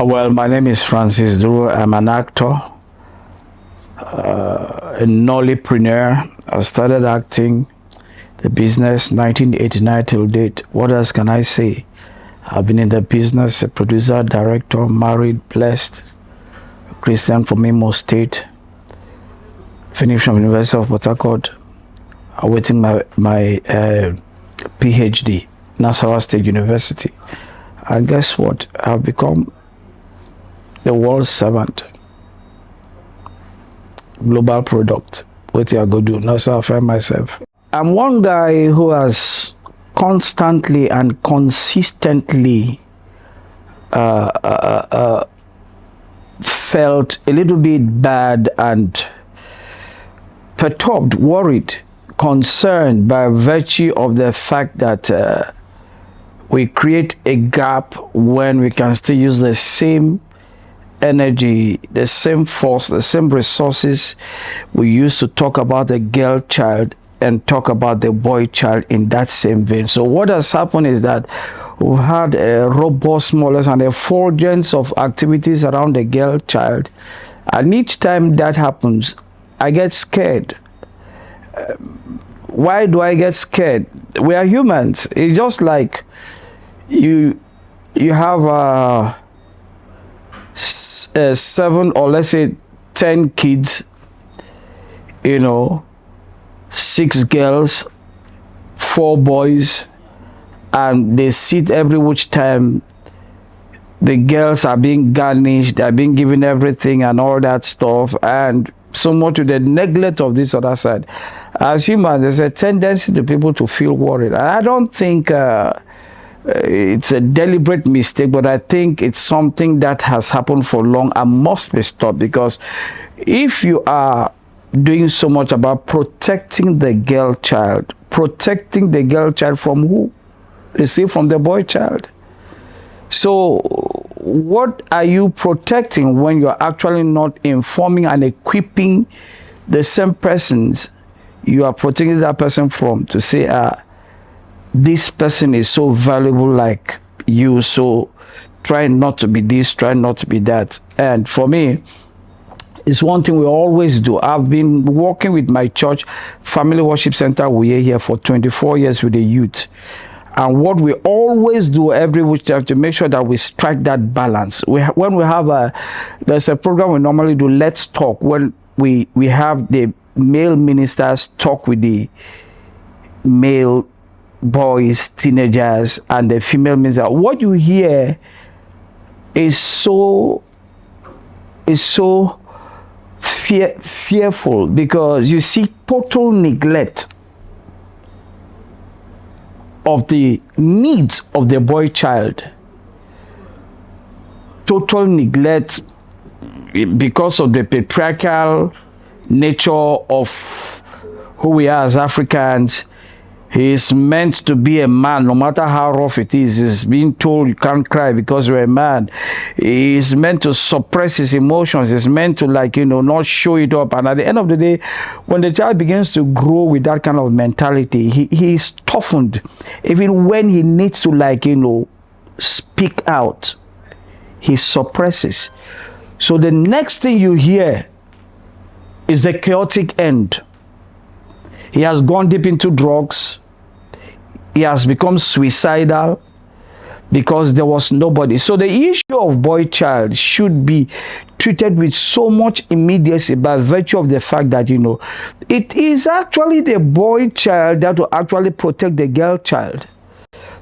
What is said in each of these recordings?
Well, my name is Francis Duru. I'm an actor, a nollypreneur. I started acting, the business, 1989 till date. What else can I say? I've been in the business, a producer, director, married, blessed, Christian from Imo State, finished from University of Port Harcourt, awaiting my PhD, Nassau State University. And guess what? I've become the world's servant, global product. What I go do? Now, so I find myself. I'm one guy who has constantly and consistently felt a little bit bad and perturbed, worried, concerned by virtue of the fact that we create a gap when we can still use the same energy, the same force, the same resources we used to talk about the girl child and talk about the boy child in that same vein. So what has happened is that we've had a robust, more or less, an effulgence of activities around the girl child, and each time that happens, I get scared. Why do I get scared? We are humans. It's just like you have 7 or let's say 10 kids, 6 girls, 4 boys, and they sit every which time. The girls are being garnished, they're being given everything and all that stuff, and so much to the neglect of this other side. As humans, there's a tendency to people to feel worried. I don't think it's a deliberate mistake, but I think it's something that has happened for long and must be stopped, because if you are doing so much about protecting the girl child from who? You see, from the boy child. So what are you protecting when you're actually not informing and equipping the same persons you are protecting that person from, to say, this person is so valuable like you, so try not to be this, try not to be that. And for me, it's one thing we always do. I've been working with my church, Family Worship Center. We are here for 24 years with the youth. And what we always do every week to make sure that we strike that balance. When we have there's a program we normally do, Let's Talk, when we have the male ministers talk with the male boys, teenagers, and the female minister. What you hear is so fearful, because you see total neglect of the needs of the boy child, total neglect because of the patriarchal nature of who we are as Africans. He is meant to be a man, no matter how rough it is. He's being told you can't cry because you're a man. He is meant to suppress his emotions. He's meant to, not show it up. And at the end of the day, when the child begins to grow with that kind of mentality, he is toughened. Even when he needs to, speak out, he suppresses. So the next thing you hear is the chaotic end. He has gone deep into drugs. He has become suicidal because there was nobody. So the issue of boy child should be treated with so much immediacy by virtue of the fact that, it is actually the boy child that will actually protect the girl child.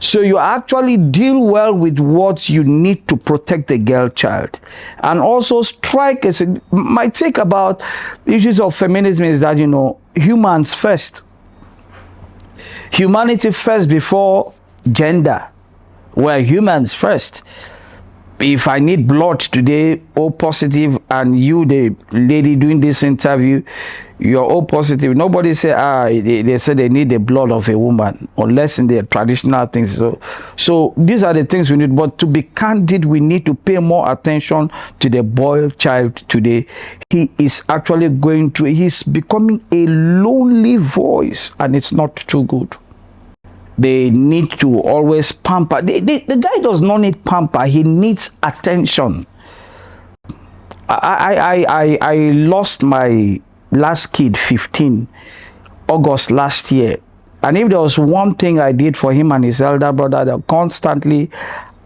So you actually deal well with what you need to protect the girl child. And also strike, my take about issues of feminism is that, humans first. Humanity first before gender. We're humans first. If I need blood today, O positive, and you, the lady doing this interview, you're O positive. Nobody say, they say they need the blood of a woman, unless in the traditional things. So these are the things we need. But to be candid, we need to pay more attention to the boy child today. He is actually he's becoming a lonely voice, and it's not too good. They need to always pamper. The guy does not need pamper. He needs attention. I lost my last kid 15 August last year. And if there was one thing I did for him and his elder brother, that constantly,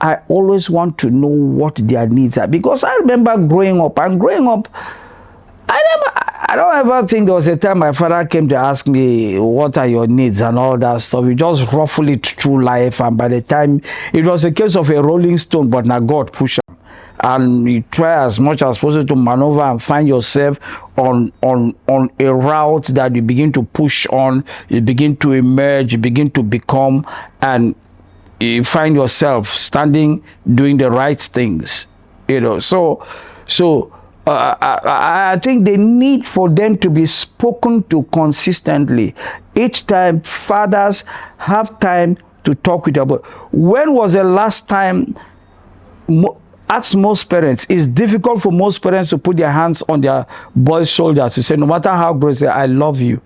I always want to know what their needs are. Because I remember growing up, I don't ever think there was a time my father came to ask me, what are your needs and all that stuff. We just ruffle it through life. And by the time, it was a case of a rolling stone, but now God pushed him. And you try as much as possible to maneuver and find yourself on a route that you begin to push on, you begin to emerge, you begin to become, and you find yourself standing, doing the right things. I think the need for them to be spoken to consistently. Each time, fathers have time to talk with their boy. When was the last time? Ask most parents. It's difficult for most parents to put their hands on their boy's shoulder to say, no matter how great, say, I love you.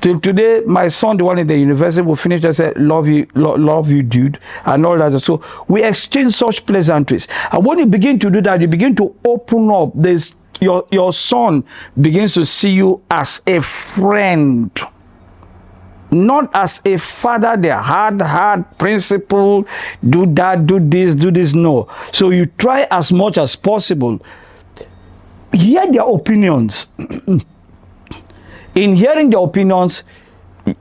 Till today, my son, the one in the university, will finish and say, love you, dude, and all that. So we exchange such pleasantries. And when you begin to do that, you begin to open up. Your son begins to see you as a friend, not as a father, the hard principle, do that, do this, no. So you try as much as possible, hear their opinions. In hearing their opinions,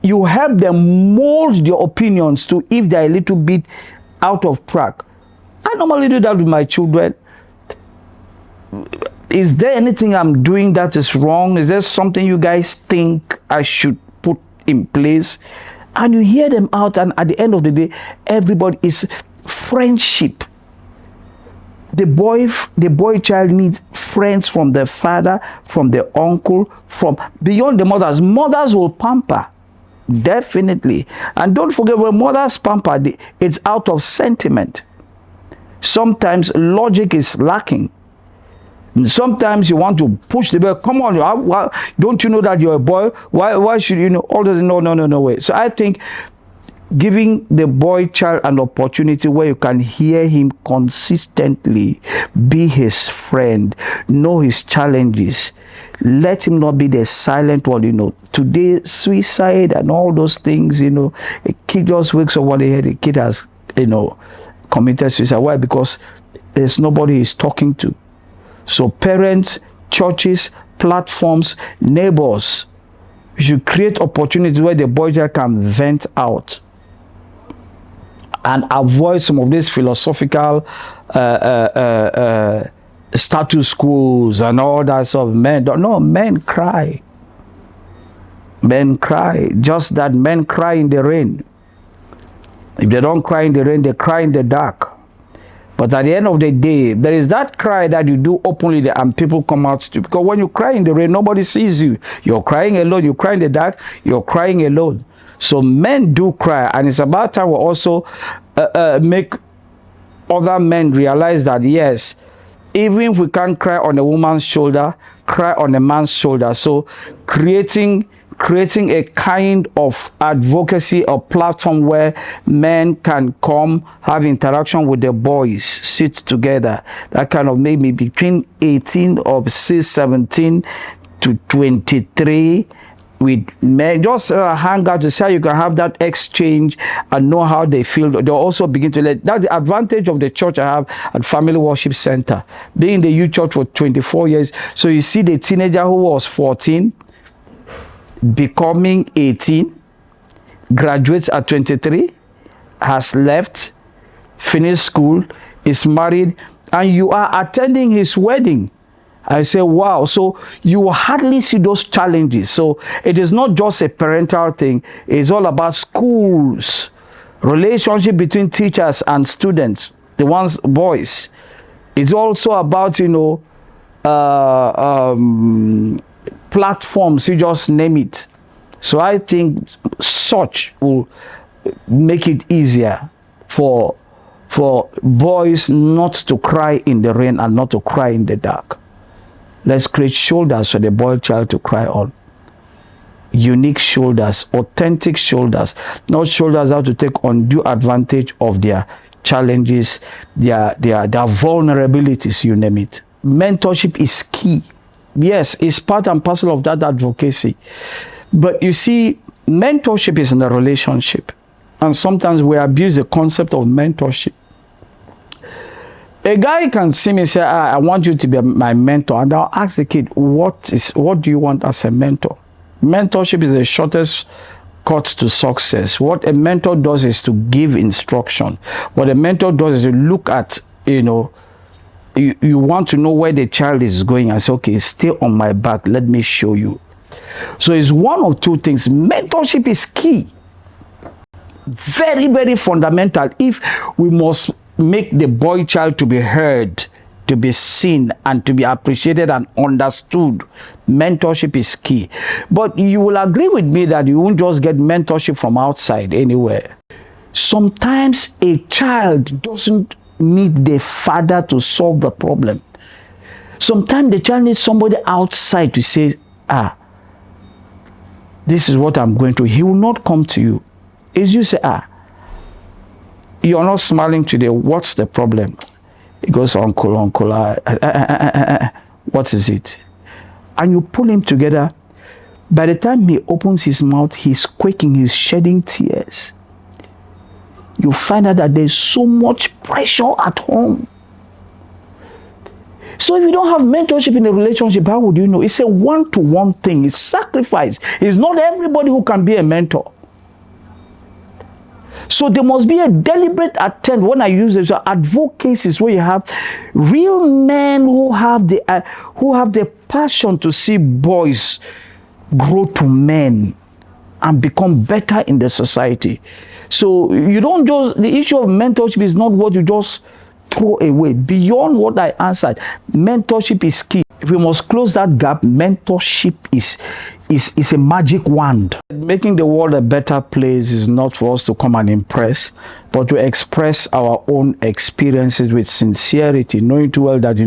you help them mold their opinions to if they're a little bit out of track. I normally do that with my children. Is there anything I'm doing that is wrong? Is there something you guys think I should put in place? And you hear them out, and at the end of the day, everybody is friendship. The boy child needs friends from the father, from the uncle, from beyond the mothers. Mothers will pamper, definitely. And don't forget, when mothers pamper, it's out of sentiment. Sometimes logic is lacking. Sometimes you want to push the boy. Come on, why, don't you know that you're a boy? Why should you know all this? No way. So I think giving the boy child an opportunity where you can hear him consistently, be his friend, know his challenges. Let him not be the silent one. Today, suicide and all those things, a kid just wakes up one day, the kid has, committed suicide. Why? Because there's nobody he's talking to. So parents, churches, platforms, neighbors, you should create opportunities where the boy child can vent out and avoid some of these philosophical status quos and all that sort of men. No, men cry. Men cry. Just that men cry in the rain. If they don't cry in the rain, they cry in the dark. But at the end of the day, there is that cry that you do openly and people come out to. Because when you cry in the rain, nobody sees you. You're crying alone. You cry in the dark. You're crying alone. So men do cry. And it's about time we also make other men realize that, yes, even if we can't cry on a woman's shoulder, cry on a man's shoulder. So creating a kind of advocacy or platform where men can come have interaction with the boys, sit together. That kind of maybe between 18 of 17 to 23 with men, just hang out to see how you can have that exchange and know how they feel. They'll also begin to let that's the advantage of the church I have at Family Worship Center, being in the youth church for 24 years. So you see the teenager who was 14 becoming 18, graduates at 23, has left, finished school, is married, and you are attending his wedding. I say, wow. So you hardly see those challenges. So it is not just a parental thing. It's all about schools, relationship between teachers and students, the ones, boys. It's also about, platforms, you just name it. So I think such will make it easier for boys not to cry in the rain and not to cry in the dark. Let's create shoulders for the boy child to cry on. Unique shoulders, authentic shoulders, not shoulders that to take undue advantage of their challenges, their vulnerabilities, you name it. mentorship is key. Yes, it's part and parcel of that advocacy. But you see, mentorship is in a relationship. And sometimes we abuse the concept of mentorship. A guy can see me say, I want you to be my mentor. And I'll ask the kid, what do you want as a mentor? Mentorship is the shortest cut to success. What a mentor does is to give instruction. What a mentor does is to look at, you want to know where the child is going and say, okay, stay on my back. Let me show you. So it's one of two things. Mentorship is key. Very, very fundamental. If we must make the boy child to be heard, to be seen, and to be appreciated and understood, mentorship is key. But you will agree with me that you won't just get mentorship from outside anywhere. Sometimes a child doesn't need the father to solve the problem. Sometimes the child needs somebody outside to say, this is what I'm going through. He will not come to you. Is you say, you're not smiling today. What's the problem? He goes, uncle, what is it? And you pull him together. By the time he opens his mouth, he's quaking, he's shedding tears. You find out that there's so much pressure at home. So if you don't have mentorship in a relationship, how would you know? It's a one-to-one thing. It's sacrifice. It's not everybody who can be a mentor. So there must be a deliberate attempt. When I use this, advocacies where you have real men who have the passion to see boys grow to men and become better in the society. So you don't just, the issue of mentorship is not what you just throw away. Beyond what I answered, mentorship is key. If we must close that gap, mentorship is a magic wand. Making the world a better place is not for us to come and impress, but to express our own experiences with sincerity, knowing too well that,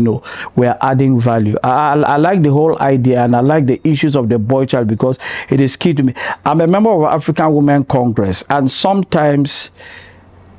we are adding value. I like the whole idea, and I like the issues of the boy child because it is key to me. I'm a member of African Women Congress, and sometimes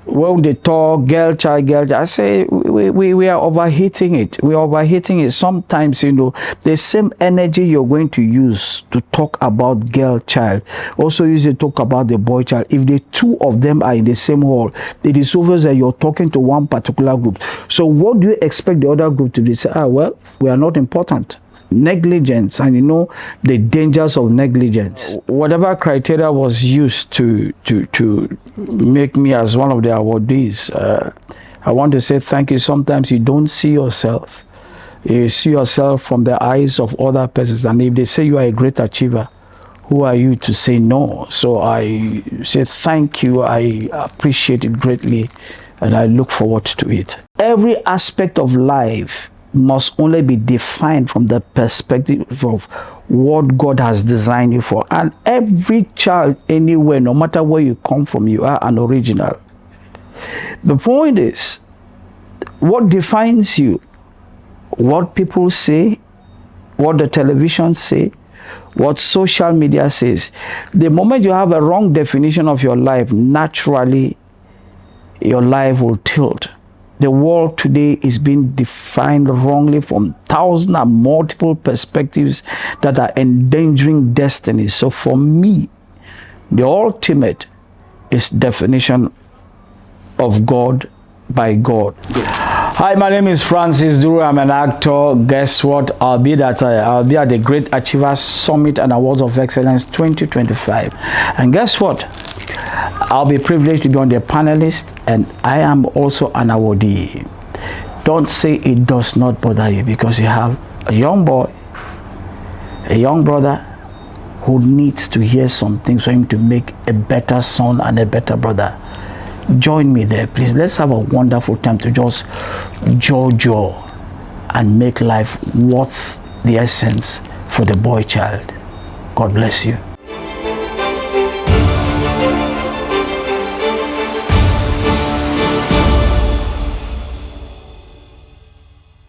when they talk girl child, I say we are overheating it. We are overheating it. Sometimes, the same energy you're going to use to talk about girl child, also use it to talk about the boy child. If the two of them are in the same hall, it is obvious that you're talking to one particular group. So what do you expect the other group to do? Say, well, we are not important. Negligence, and the dangers of negligence. Whatever criteria was used to make me as one of the awardees, I want to say thank you. Sometimes you don't see yourself. You see yourself from the eyes of other persons, and if they say you are a great achiever, who are you to say no? So I say thank you. I appreciate it greatly, and I look forward to it. Every aspect of life must only be defined from the perspective of what God has designed you for. And every child anywhere, no matter where you come from, you are an original. The point is, what defines you? What people say, what the television say, what social media says. The moment you have a wrong definition of your life, naturally your life will tilt. The world today is being defined wrongly from thousands and multiple perspectives that are endangering destiny. So for me, the ultimate is definition of God by God. Hi, my name is Francis Duru. I'm an actor. Guess what? I'll be at the Great Achievers Summit and Awards of Excellence 2025. And guess what? I'll be privileged to be on the panelist, and I am also an awardee. Don't say it does not bother you, because you have a young boy, a young brother who needs to hear some things for him to make a better son and a better brother. Join me there, please. Let's have a wonderful time to just jaw and make life worth the essence for the boy child. God bless you.